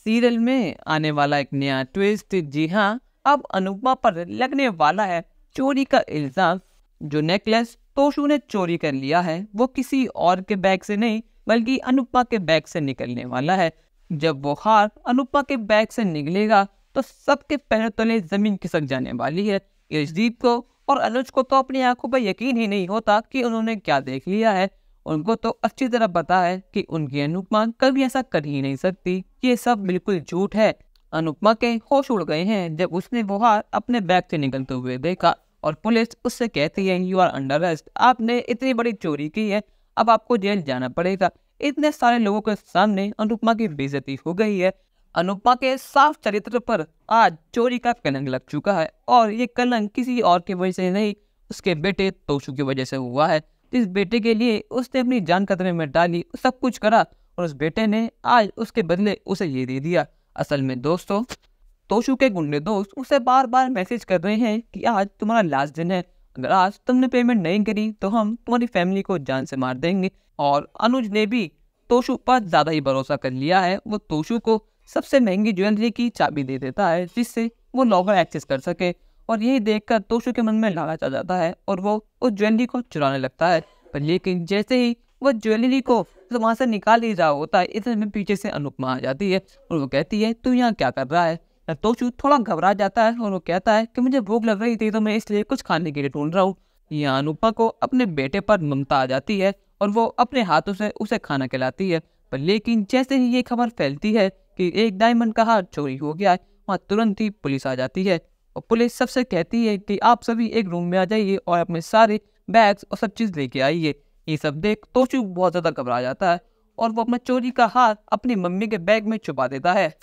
Serial में आने वाला एक नया ट्विस्ट। जी हाँ, अब अनुपमा पर लगने वाला है चोरी का इल्जाम। जो नेकलेस तोशु ने चोरी कर लिया है वो किसी और के बैग से नहीं बल्कि अनुपमा के बैग से निकलने वाला है। जब वो हार अनुपमा के बैग से निकलेगा तो सबके पैरों तले जमीन खिसक जाने वाली है। यशदीप को और अनुज को तो अपनी आंखों पर यकीन ही नहीं होता कि उन्होंने क्या देख लिया है। उनको तो अच्छी तरह पता है कि उनकी अनुपमा कभी ऐसा कर ही नहीं सकती। ये सब बिल्कुल झूठ है। अनुपमा के होश उड़ गए हैं जब उसने वो हार अपने बैग से निकलते हुए देखा और पुलिस उससे कहती है यू आर अंडर अरेस्ट। आपने इतनी बड़ी चोरी की है, अब आपको जेल जाना पड़ेगा। इतने सारे लोगों के सामने अनुपमा की बेइज्जती हो गई है। अनुपमा के साफ चरित्र पर आज चोरी का कलंक लग चुका है और ये कलंक किसी और की वजह से नहीं, उसके बेटे तोशु की वजह से हुआ है। इस बेटे के लिए उसने अपनी जान खतरे में डाली, सब कुछ करा और उस बेटे ने आज उसके बदले उसे ये दे दिया। असल में दोस्तों, तोशु के गुंडे दोस्त उसे बार बार मैसेज कर रहे हैं कि आज तुम्हारा लास्ट दिन है, अगर आज तुमने पेमेंट नहीं करी तो हम तुम्हारी फैमिली को जान से मार देंगे। और अनुज ने भी तोशु पर ज्यादा ही भरोसा कर लिया है। वो तोशु को सबसे महंगी ज्वेलरी की चाबी दे देता है जिससे वो लॉकर एक्सेस कर सके और यही देखकर तोशु के मन में लालच आ जाता है और वो उस ज्वेलरी को चुराने लगता है। पर लेकिन जैसे ही वो ज्वेलरी को वहां से निकाल ही रहा होता है, इतने में पीछे से अनुपमा आ जाती है और वो कहती है तू यहाँ क्या कर रहा है। तोशु थोड़ा घबरा जाता है और वो कहता है कि मुझे भूख लग रही थी तो मैं इसलिए कुछ खाने के लिए ढूंढ रहा हूँ। यहाँ अनुपमा को अपने बेटे पर ममता आ जाती है और वो अपने हाथों से उसे खाना खिलाती है। पर लेकिन जैसे ही ये खबर फैलती है कि एक डायमंड का हार चोरी हो गया है, वहाँ तुरंत ही पुलिस आ जाती है और पुलिस सबसे कहती है कि आप सभी एक रूम में आ जाइए और अपने सारे बैग्स और सब चीज़ लेके आइए। ये सब देख तोशु बहुत ज़्यादा घबरा जाता है और वो अपना चोरी का हार अपनी मम्मी के बैग में छुपा देता है।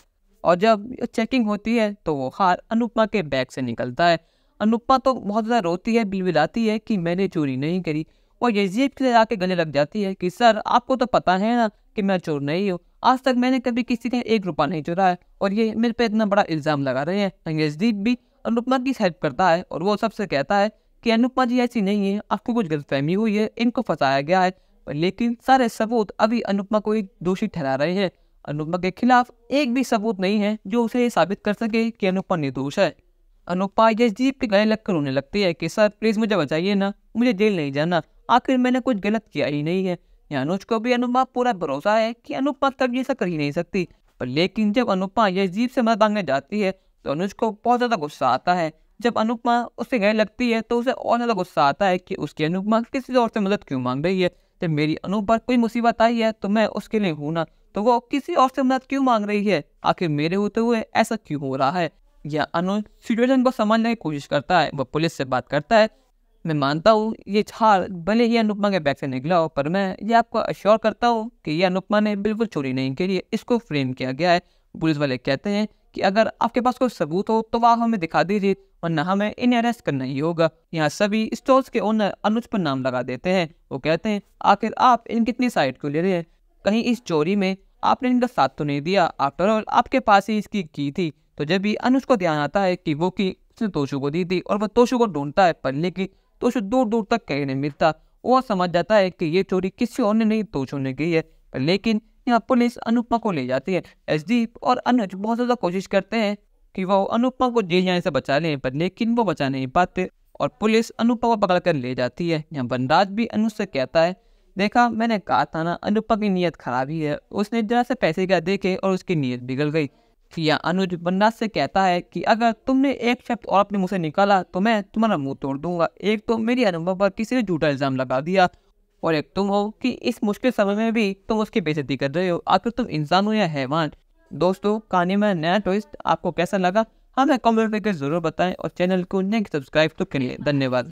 और जब चेकिंग होती है तो वो हार अनुपमा के बैग से निकलता है। अनुपमा तो बहुत ज़्यादा रोती है, बिलबिलाती है कि मैंने चोरी नहीं करी और यजीद से आके गले लग जाती है कि सर आपको तो पता है ना कि मैं चोर नहीं हूँ, आज तक मैंने कभी किसी ने 1 रुपया नहीं चुराया और ये मेरे पे इतना बड़ा इल्ज़ाम लगा रहे हैं। यजीद भी अनुपमा की हेल्प करता है और वो सबसे कहता है कि अनुपमा जी ऐसी नहीं है, आपको कुछ गलतफहमी हुई है, इनको फंसाया गया है। लेकिन सारे सबूत अभी अनुपमा को ही दोषी ठहरा रहे हैं। अनुपमा के खिलाफ एक भी सबूत नहीं है जो उसे ये साबित कर सके कि अनुपमा निर्दोष है। अनुपमा यशदीप के गले लगकर रोने लगती है कि सर प्लीज मुझे बचाइए ना, मुझे जेल नहीं जाना, आखिर मैंने कुछ गलत किया ही नहीं है। अनुज को भी अनुपमा पूरा भरोसा है कि अनुपमा कभी ऐसा कर ही नहीं सकती। पर लेकिन जब अनुपमा यशदीप से मदद मांगने जाती है तो अनुज को बहुत ज्यादा गुस्सा आता है। जब अनुपमा उससे गले लगती है तो उसे और ज्यादा गुस्सा आता है कि उसकी अनुपमा किसी और से मदद क्यों मांग रही है। जब मेरी अनु पर कोई मुसीबत आई है तो मैं उसके लिए हूं ना, तो वो किसी और से मदद क्यों मांग रही है, आखिर मेरे होते हुए ऐसा क्यों हो रहा है। या अनुज सिचुएशन को समझने की कोशिश करता है, वो पुलिस से बात करता है। मैं मानता हूँ ये हार भले ही अनुपमा के बैग से निकला हो, पर मैं ये आपको अश्योर करता हूँ कि ये अनुपमा ने बिल्कुल चोरी नहीं की है, इसको फ्रेम किया गया है। पुलिस वाले कहते हैं कि अगर आपके पास कोई सबूत हो तो वह हमें दिखा दीजिए, वरना हमें इन्हें अरेस्ट करना ही होगा। यहाँ सभी स्टोर्स के ओनर अनुज पर नाम लगा देते हैं। वो कहते हैं आखिर आप इन कितनी साइड क्यों ले रहे हैं, कहीं इस चोरी में आपने इनका साथ तो नहीं दिया, आफ्टर ऑल आपके पास ही इसकी की थी। तो जब भी अनुज को ध्यान आता है कि वो की उसने तोशु को दी थी और वह तोशु को ढूंढता है, पर लेकिन तोशु दूर दूर तक कहीं नहीं मिलता। वो समझ जाता है कि ये चोरी किसी और ने नहीं, तोशु ने की है। पर लेकिन यहाँ पुलिस अनुपमा को ले जाती है। यशदीप और अनुज बहुत ज़्यादा कोशिश करते हैं कि वो अनुपमा को जेल जाने से बचा लें, पर लेकिन वो बचा नहीं पाते और पुलिस अनुपमा को पकड़ कर ले जाती है। यहाँ बनराज भी अनुज से कहता है देखा मैंने कहा था ना, अनुपमा की नीयत खराब ही है, उसने जरा से पैसे क्या देखे और उसकी नीयत बिगड़ गई। या अनुज बनराज से कहता है कि अगर तुमने एक शब्द और अपने मुंह से निकाला तो मैं तुम्हारा मुंह तोड़ दूंगा। एक तो मेरी अनुपमा पर किसी ने झूठा इल्जाम लगा दिया और एक तुम हो कि इस मुश्किल समय में भी तुम उसकी बेइज्जती कर रहे हो, आखिर तुम इंसान हो या हैवान। दोस्तों कहानी में नया ट्विस्ट आपको कैसा लगा हमें कमेंट करके जरूर बताएं और चैनल को नहीं सब्सक्राइब तो करिए। धन्यवाद।